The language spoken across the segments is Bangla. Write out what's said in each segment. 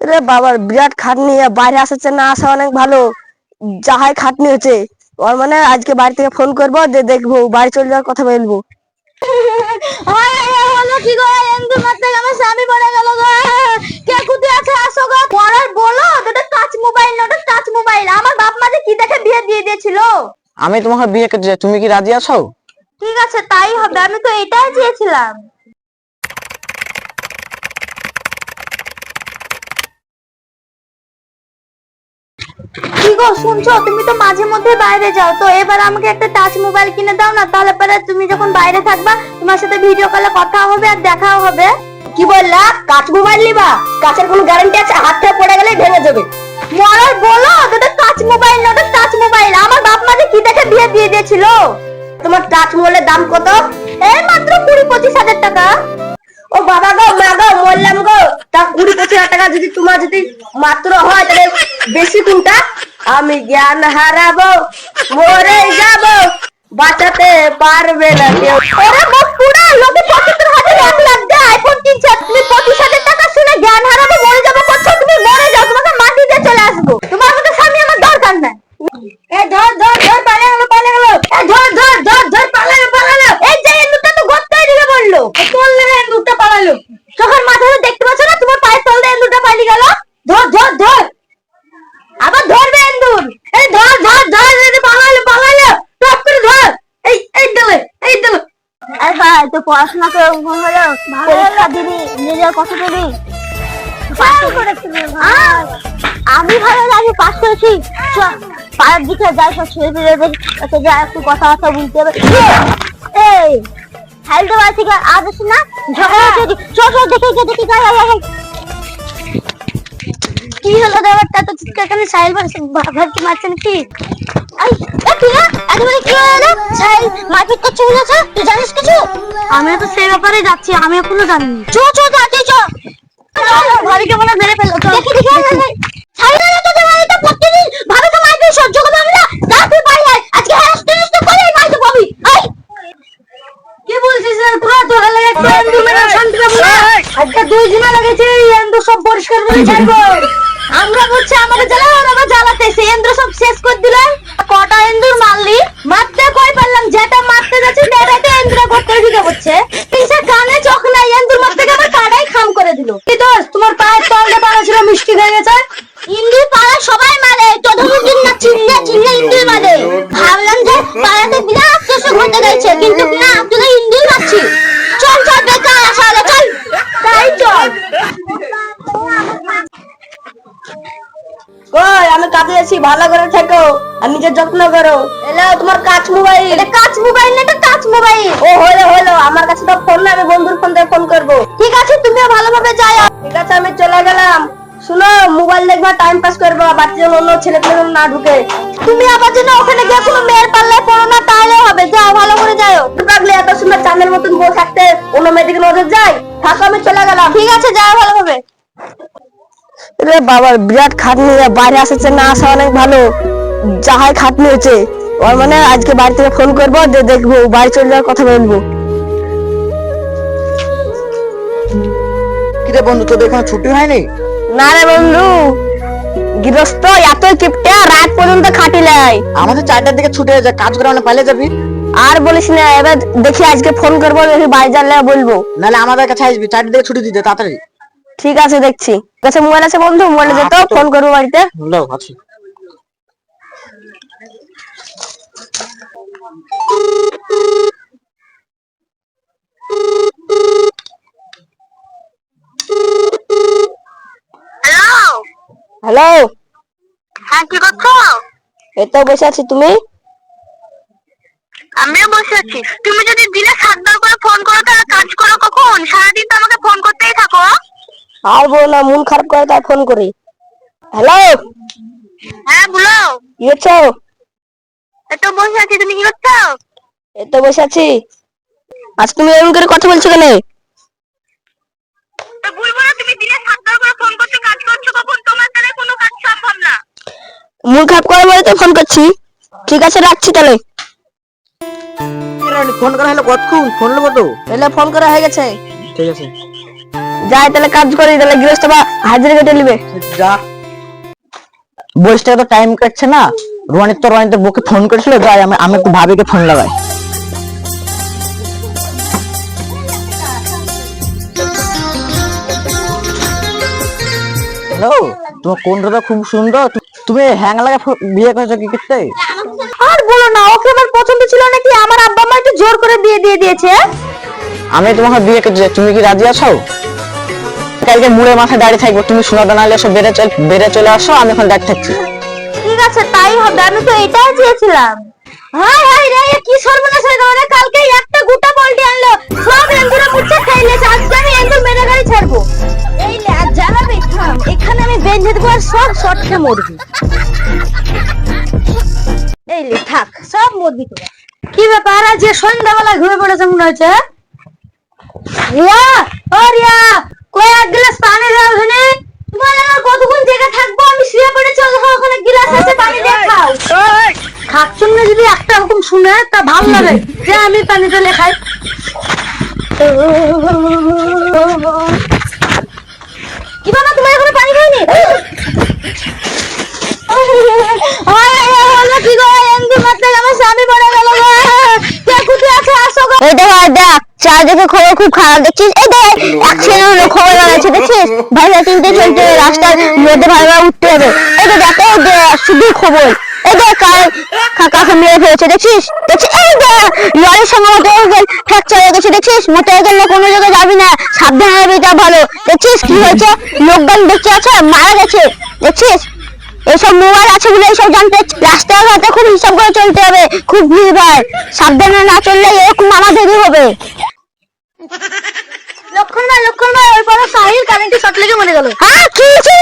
রে বাবার বিরাট খাটনি, বাইরে আসাচ্ছে না আসা অনেক ভালো। যাহাই খাটনি হচ্ছে ওর, মানে আজকে বাড়ি থেকে ফোন করবো, দেখবো বাড়ি চলে যাওয়ার কথা বলবো। হলো কি গো, এন্দুর মারতে আমার স্বামী পড়ে গেল গো। কে কোথায় আছে আসো গো। পড়ার বলো, ওটা টাচ মোবাইল না, ওটা টাচ মোবাইল। আমার বাপ মা যে কি দেখে বিয়ে দিয়ে দিয়েছিল। আমি তোমাকে বিয়ে করতে চাই, তুমি কি রাজি আছো? ঠিক আছে তাই হবে, আমি তো এটাই চেয়েছিলাম। কি গো শুনছো, তুমি তো মাঝে মধ্যে বাইরে যাও, তো এবার আমাকে একটা টাচ মোবাইল কিনে দাও না, তাহলে পরে তুমি যখন বাইরে থাকবা তোমার সাথে ভিডিও কলে কথা হবে আর দেখাও হবে। কি বললা? কাচ মোবাইল নিবা? কাচের কোনো গ্যারান্টি আছে? হাত থেকে পড়ে গেলে ভেঙে যাবে। মরার বলো, ওটা টাচ মোবাইল না, ওটা টাচ মোবাইল। আমার বাপ মা যে কি দেখে বিয়ে দিয়ে দিয়েছিল। তোমার টাচ মোবাইলের দাম কত? এই মাত্র 20-25 হাজার টাকা। ও বাবা গো, মা গো, মরলাম গো। তা 20-25 হাজার টাকা যদি তোমার যদি মাত্র হয়, তাহলে বেশি কোনটা? আমি জ্ঞান হারাবো, মরে যাব, বাঁচাতে পারবে না কেউ। ওরে মুখ পুরা, লোকে 75,000 1 লাখ দিয়ে আইফোন কিনছে, তুমি 25,000 টাকা শুনে জ্ঞান হারাবো মরে যাবো করছো। তুমি মরে যাও, তোমাকে মাটি দিয়ে চলে আসবো। তোমার মতো স্বামী আমার দরকার নাই। এই ধর ধর ধর, পালিয়ে গেল পালিয়ে গেল। এই ধর ধর ধর ধর, পালালো পালালো। এই যে এন্দুরটা তো গর্তেই দিবে বললো। কোন লেগে দুটো পালালো? চোখের মাথায় দেখতে পাচ্ছ না, তোমার পায়ের তল দিয়ে এন্দুরটা পালিয়ে গেল। ধর ধর ধর, আবার ধরবে এন্দুর। এই ধর ধর ধর, এই পালালো পালালো, টপ করে ধর। এই দিলে এই দিলে। এই ভাই, তো পড়াশোনা করে হলো, পরীক্ষা দিবি, নিজের কথা দিবি। আমি ভালো, আমি পাস করেছি। পাড়ার দিকে যাই, সব ছেলে পেলে যা একটু কথাবার্তা বলতে হবে। এই হাইলটা বাড়ি থেকে আজ আসি না, ঝগড়া হচ্ছে। চল চল, দেখে দেখে কি হলো ব্যাপারটা? তো চিৎকার কেন? সাহিল ভাবতে মারছে নাকি? মারপিট করছে বলেছে, তুই জানিস কিছু? আমি তো সেই ব্যাপারে যাচ্ছি, আমি এখনো জানিনি। চো চো যাচ্ছি, চো। ভাবিকে মনে মেরে ফেললো। দেখি দেখি সাহিল তোদের বাড়িতে প্রতিদিন ভাবিকে মারপিট সহ্য করতে পারবি না। যা তুই বাড়ি আয়, আজকে হাসতে হাসতে করে মারতে পাবি। কি বলছিস রে তোরা? তোরা লাগে একটু এন্দুর মেরে শান্তি পাবো না? আজকে 2 দিন লেগেছে এই এন্দুর সব পরিষ্কার করে ছাড়বো। আমরা বলছি আমাকে জ্বালা, ওরা আবার জ্বালাতেছে। এন্দ্র সব শেষ করে দিলাম। কটা এন্দুর মারলি? মারতে কই পারলাম, যেটা মারতে যাচ্ছি সেটাতে এন্দ্র করতে দিতে হচ্ছে। পিছে কানে চোখ নাই, এন্দুর মারতে গিয়ে আমার কাটাই খাম করে দিল। কি দোষ? তোমার পায়ের তলটা পাড়া ছিল, মিষ্টি হয়ে গেছে। ইন্দুর পাড়া সবাই মারে, চোদ্দমুদ্দিন না চিল্লা চিল্লা ইন্দুর মারে। ভাবলাম যে পাড়াতে বিরাট কিছু ঘটে গেছে, কিন্তু না, তোদের ইন্দুর মারছি। চল চল, বেকার আসা হলো, চল তাই চল। কই, আমি কাজে যাচ্ছি, ভালো করে থেকো আর নিজের যত্ন করো। এলো তোমার কাচ মোবাইল। এটা কাচ মোবাইল না, এটা টাচ মোবাইল। ও হলো হলো, আমার কাছে তো ফোন না, আমি বন্ধুর ফোন দিয়ে ফোন করবো। ঠিক আছে, তুমিও ভালোভাবে যাও। ঠিক আছে, আমি চলে গেলাম। শুনো, মোবাইল দেখবা, টাইম পাস করবা, বাড়িতে যেন অন্য ছেলে পেলে না ঢুকে। তুমি আবার যেন ওখানে গিয়ে কোনো মেয়ের পাল্লায় পড়ো না, তাহলে হবে। যাও, ভালো করে যাও। পাগলে, এত সুন্দর চাঁদের মতন বউ থাকতে অন্য মেয়েদিকে নজর যায়? থাকো, আমি চলে গেলাম। ঠিক আছে, যাও ভালোভাবে। রে বাবার বিরাট খাটনি, বাইরে আসাচ্ছে না আসা অনেক ভালো। যাহাই খাটনি হচ্ছে ওর, মানে আজকে বাড়ি থেকে ফোন করবো, দেখবো বাড়ি চলে যাওয়ার কথা বলবো। কিরে বন্ধু, তোদের এখানে ছুটি হয়নি? না রে বন্ধু, গৃহস্থ এতই কিপটা, রাত পর্যন্ত খাটিলাই। আমাদের 4টার দিকে ছুটি হয়ে যায়, কাজ করে মানে পালিয়ে যাবি। আর বলিস না, এবার দেখি আজকে ফোন করবো, দেখি বাড়ি জানলে বলবো। নাহলে আমাদের কাছে আসবি, 4টার দিকে ছুটি দিতে তাড়াতাড়ি। ঠিক আছে, দেখছি। কাছে মোবাইল আছে বন্ধু, মোবাইলে যেত ফোন করবো বাড়িতে। হ্যালো, আছি। হ্যালো, হ্যাঁ, কি করছো? এই তো বসে আছি, তুমি? আমিও বসে আছি। তুমি যদি দিনে 7 বার করে ফোন করো, তাহলে কাজ করো কখন? সারাদিন তো আমাকে ফোন করতেই থাকো। আর বলো না, মন খারাপ করে তাই ফোন করি। হ্যালো, হ্যাঁ বলো। কি করছো? একটু বসে আছি, তুমি কি করছো? এই তো বসে আছি। আজ তুমি এরকম করে কথা বলছো কেন? তো বলবো না, তুমি দিনে 7 বার করে ফোন করছো, কাজ করছো কখন? তোমার দ্বারা কোনো কাজ সম্ভব না। মন খারাপ করে বলে তো ফোন করছি। ঠিক আছে, রাখছি তাহলে। ফোন করা হলো কতক্ষণ? ফোন নেবো তো। তাহলে ফোন করা হয়ে গেছে। ঠিক আছে। যাই তাহলে কাজ করি, তাহলে গৃহস্থ বা হাজিরা কেটে নিবে। যা, বসটা তো টাইম কাটছে না। রনিতের বউকে ফোন করেছিল, যাই আমি একটু ভাবিকে ফোন লাগাই। হ্যালো, তোমার কোনটা খুব সুন্দর। তুমি হ্যাং লাগা বিয়ে করেছো কি করতে? আর বলো না, ওকে আমার পছন্দ ছিল নাকি আমার আব্বা মা একটু জোর করে বিয়ে দিয়ে দিয়েছে। আমি তোমাকে বিয়ে করতে, তুমি কি রাজি আছো? কালকে মুড়ে মাথায় দাঁড়িয়ে থাকবো, তুমি শোনা দাঁড়ালে এসো, বেড়ে চলে আসো, আমি এখন দাঁড়িয়ে থাকছি। ঠিক আছে তাই হবে, আমি তো এটাই চেয়েছিলাম। হাই হাই রে, কি সর্বনাশ হয়ে গেল রে! কালকে একটা গোটা পল্টি আনলো, সব এন্দুরে মুচ্ছে খাইলেছে। আজকে আমি এন্দুর মেরে গাড়ি ছাড়বো। এই লে আর জ্বালাবি থাম, এখানে আমি বেঁধে দেবো আর সব শর্টে মরবি। এই লে থাক, সব মরবি তোরা। কি ব্যাপার, আজ যে সন্ধ্যাবেলা ঘুরে পড়েছে মনে হচ্ছে? রিয়া, ও রিয়া, কই এক গ্লাস পানি দাও এখানে। তোমার আর কতক্ষণ জেগে থাকবো? আমি শুয়ে পড়েছি, ওখানে গ্লাস আছে, পানি দিয়ে খাও। খাচ্ছুন না যদি একটা হুকুম শুনে তা ভালো লাগে যে আমি পানি ঢেলে খাই। কি বাবা, তোমার এখনো পানি খাইনি? কি গো, এমনি মারতে আমার স্বামী পড়ে গেল গো। কে কোথায় আছে, আসো গো। এই দেখ দেখ, চারদিকে খবর খুব খারাপ দেখছিস। এই দেখ অ্যাক্সিডেন্ট হলো, খবর জানাচ্ছে দেখছিস। ভাইরা চিনতে চলতে হবে, রাস্তার মধ্যে ভাইরা উঠতে হবে। এই দেখ শুধু খবর। এই দেখ কাকা মেরে ফেলেছে দেখছিস। এই দেখ লরির সঙ্গে মোটরসাইকেল ফ্র্যাকচার হয়ে গেছে দেখছিস। মোটরসাইকেল নিয়ে কোনো জায়গায় যাবি না, সাবধানে যাবি, তা ভালো। দেখছিস কি হয়েছে, লোকজন দেখতে আছে মারা গেছে দেখছিস। এইসব মোবাইল আছে বলে এইসব জানতে। রাস্তাঘাটে খুব হিসাব করে চলতে হবে, খুব ভিড় ভাড়, সাবধানে না চললে এরকম আমাদেরই হবে। লক্ষণ ভাই ওই পারে সাহিল কারেন্টে শর্ট লেগে মরে গেল। হ্যাঁ কি হয়েছে?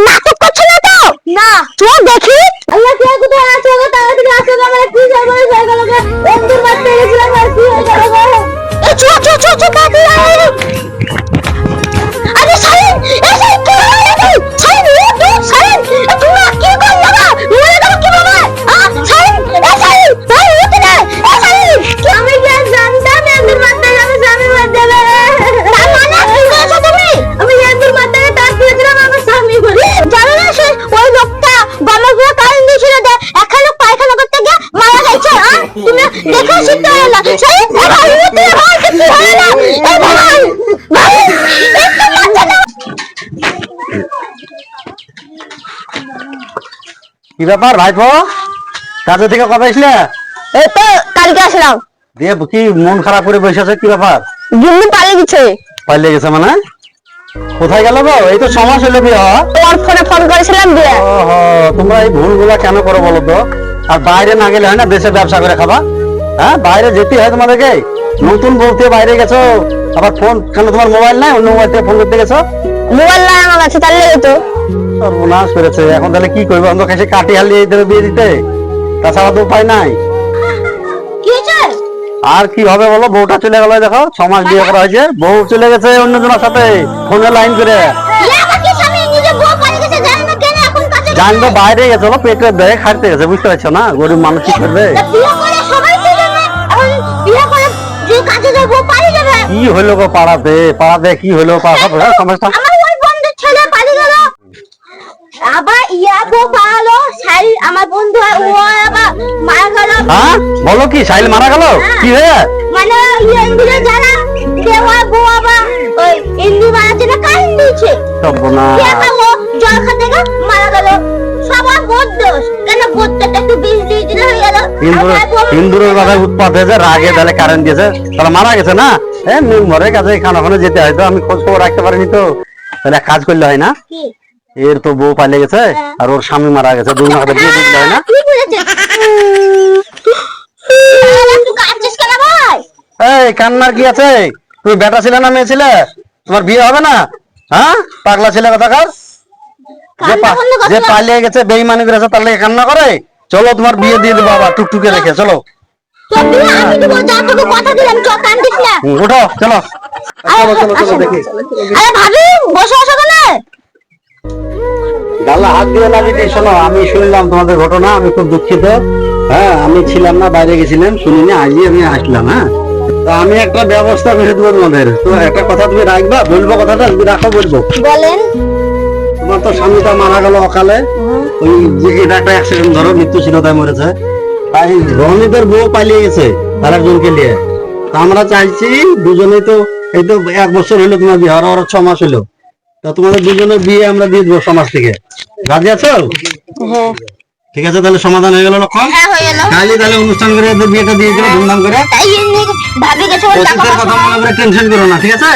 নাটক করছো না তো? না চল দেখি। আল্লাহ, কে কোথায় আছে গো? তাড়াতাড়ি আসো গো, আমার কি সর্বনাশ হয়ে গেল গো। এন্দুর মারতে গেছিলাম আর কি হয়ে গেল গো। এই চল তাড়াতাড়ি আয়। আরে সাহিল, এই সাহিল কি হলো নাকি? সাহিল সাহিল তুমি কি করলে না? মরে গেল কি বাবা? সাহিল, এই সাহিল ভাই উঠে না। এই সাহিল, আমি কি আর জানতাম এন্দুর মারতে যাবে, স্বামী মার দেবে? তার মানে কি করেছো তুমি? আমি এন্দুর মারতে গিয়ে তাক করেছিলাম, আমার স্বামী মরে। জানো না সে ওই লোকটা গমে পুরো কারেন্ট দিয়েছিল, এখন পায়খানা করতে গিয়ে মারা গেছে। তুমি দেখে শিখতে হলো না। সাহিল ভাই উঠে না, ভাই কি হলো না? এই ভাই একটু মারছে না। কি ব্যাপার ভাইপো, কাজের থেকে কবে আসলে? এই তো কালকে আসলাম। দিয়ে কি মন খারাপ করে বসে আছে, কি ব্যাপার? গিন্নি পালিয়ে গেছে। পালিয়ে গেছে মানে? কোথায় গেল গো? এই তো সমাজ হলো বিয়ে হওয়া। তোমার ফোনে ফোন করেছিলাম দিয়ে। ওহো, তোমরা এই ভুলগুলা কেন করো বলো তো? আর বাইরে না গেলে হয় না, দেশে ব্যবসা করে খাবা? হ্যাঁ, বাইরে যেতে হয় তোমাদেরকে। নতুন বলতে বাইরে গেছো, আবার ফোন কেন? তোমার মোবাইল নাই, অন্য মোবাইল থেকে ফোন করতে গেছো? মোবাইল নাই আমার কাছে, তাহলে তো সর্বনাশ করেছে। এখন তাহলে কি করবো? আমরা কাছে কাটি হালিয়ে দেবে বিয়ে দিতে, তাছাড়া তো উপায় নাই। কি হয়েছে? আর কি হবে বলো? বউটা চলে গেল, দেখো 6 মাস বিয়ে করা হয়েছে, বউ চলে গেছে অন্যজনের সাথে ফোনে লাইন করে। জানবে বাইরে গেছে, পেটে দেয় খাইতে গেছে, বুঝতে পারছো না? গরিব মানুষ কি করবে? কি হইলো গো পাড়াতে কি হইলো? সমস্যা আবার বউ পালালো, সাহিল আমার বন্ধু, আর ও আবার মারা গেল। হ্যাঁ বলো কি, সাহিল মারা গেল? কি হয়ে? মানে এন্দুরে যারা দেওয়া বউ আবার ওই এন্দু মারার জন্য কারেন্ট দিয়েছে। ও জল খেতে গিয়ে মারা গেল। সবার বোধ দোষ, কেন বোধটা একটু বিজলি দিলে হয়ে গেল। হিন্দুরের কথা উৎপাত হয়েছে, রাগে তাহলে কারেন্ট দিয়েছে, তাহলে মারা গেছে না? হ্যাঁ, মেম্বরের কাছে খানা যেতে হয়, তো আমি খোঁজ খবর রাখতে পারিনি তো। তাহলে এক কাজ করলে হয় না? এর তো বউ পালিয়ে গেছে আর ওর স্বামী মারা গেছে, দুই মাসে বিয়ে দিতে হয় না? এই কান্নার কি আছে? তুমি বেটা ছিলে না মেয়ে ছিলে? তোমার বিয়ে হবে না? হ্যাঁ, পাগলা ছেলে কথাকার। যে পালিয়ে গেছে, বেইমানি করেছে, তার লাগে কান্না করে? চলো তোমার বিয়ে দিয়ে দেবো আবার টুকটুকে রেখে, চলো উঠো, চলো চলো দেখি। ভাবি বসে আসো কেন? গালা হাত দিয়ে না দিদি, শোনো, আমি শুনলাম তোমাদের ঘটনা, আমি খুব দুঃখিত। হ্যাঁ, আমি ছিলাম না, বাইরে গেছিলাম, শুনিনি, আজই আমি আসলাম। হ্যাঁ, তা আমি একটা ব্যবস্থা করে দেবো তোমাদের। তো একটা কথা তুমি রাখবা, বলবো কথাটা, তুমি রাখো বলবো। বলেন। তোমার তো স্বামীটা মারা গেল অকালে, ওই যে এটা একটা অ্যাক্সিডেন্ট, ধরো মৃত্যুশীলতায় মরেছে, তাই রনিদের বউ পালিয়ে গেছে আর একজনকে নিয়ে। তা আমরা চাইছি দুজনেই তো, এই তো 1 বছর হলো তোমার বিয়ে, আর ওর 6 মাস হলো, তা তোমাদের দুজনের বিয়ে আমরা দিয়ে দেবো সমাজ থেকে। রাজি আছো? হ্যাঁ ঠিক আছে, তাহলে সমাধান হয়ে গেল লক্ষণ। হ্যাঁ হয়ে গেল। কালই তাহলে অনুষ্ঠান করে এদের বিয়েটা দিয়ে দেবো ধুমধাম করে। তাই ভাবি গেছে ওর টাকা অতীতের কথা মনে করে টেনশন করো না, ঠিক আছে?